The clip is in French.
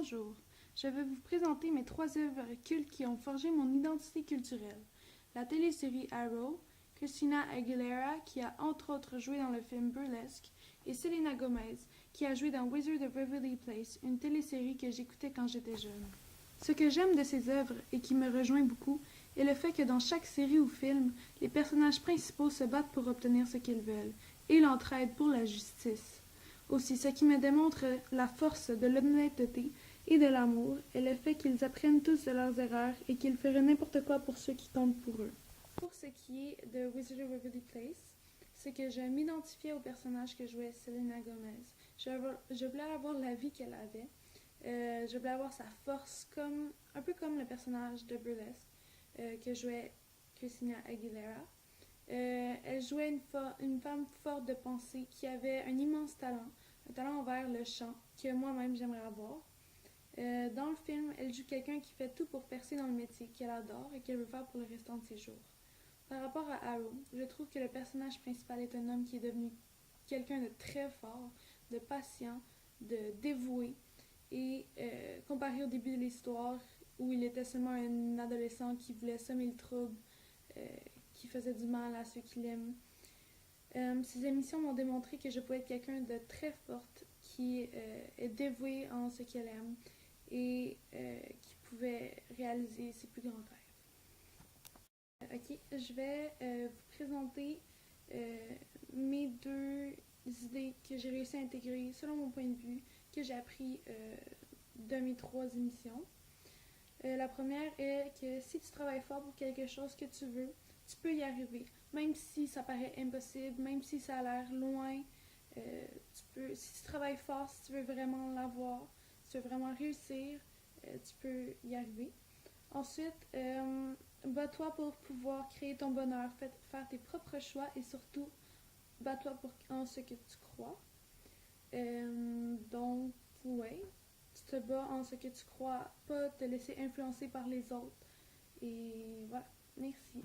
Bonjour, je vais vous présenter mes 3 œuvres cultes qui ont forgé mon identité culturelle. La télésérie Arrow, Christina Aguilera qui a entre autres joué dans le film Burlesque, et Selena Gomez qui a joué dans Wizard of Waverly Place, une télésérie que j'écoutais quand j'étais jeune. Ce que j'aime de ces œuvres et qui me rejoint beaucoup est le fait que dans chaque série ou film, les personnages principaux se battent pour obtenir ce qu'ils veulent et l'entraident pour la justice. Aussi, ce qui me démontre la force de l'honnêteté et de l'amour est le fait qu'ils apprennent tous de leurs erreurs et qu'ils feraient n'importe quoi pour ceux qui comptent pour eux. Pour ce qui est de Wizard of Waverly Place, c'est que je m'identifiais au personnage que jouait Selena Gomez. Je voulais avoir la vie qu'elle avait. Je voulais avoir sa force, un peu comme le personnage de Burlesque que jouait Christina Aguilera. Elle jouait une femme forte de pensée qui avait un immense talent, un talent envers le chant que moi-même j'aimerais avoir. Dans le film, elle joue quelqu'un qui fait tout pour percer dans le métier qu'elle adore et qu'elle veut faire pour le restant de ses jours. Par rapport à Arrow, je trouve que le personnage principal est un homme qui est devenu quelqu'un de très fort, de patient, de dévoué, et comparé au début de l'histoire où il était seulement un adolescent qui voulait semer le trouble, qui faisait du mal à ceux qui l'aiment. Ces émissions m'ont démontré que je pouvais être quelqu'un de très forte qui est dévouée en ce qu'elle aime et qui pouvait réaliser ses plus grands rêves. Ok, je vais vous présenter mes 2 idées que j'ai réussi à intégrer selon mon point de vue, que j'ai appris de mes 3 émissions. La première est que si tu travailles fort pour quelque chose que tu veux, tu peux y arriver. Même si ça paraît impossible, même si ça a l'air loin, si tu travailles fort, si tu veux vraiment l'avoir, si tu veux vraiment réussir, tu peux y arriver. Ensuite, bats-toi pour pouvoir créer ton bonheur, faire tes propres choix et surtout, bats-toi en ce que tu crois. Donc, ouais, tu te bats en ce que tu crois, pas te laisser influencer par les autres. Et voilà, merci.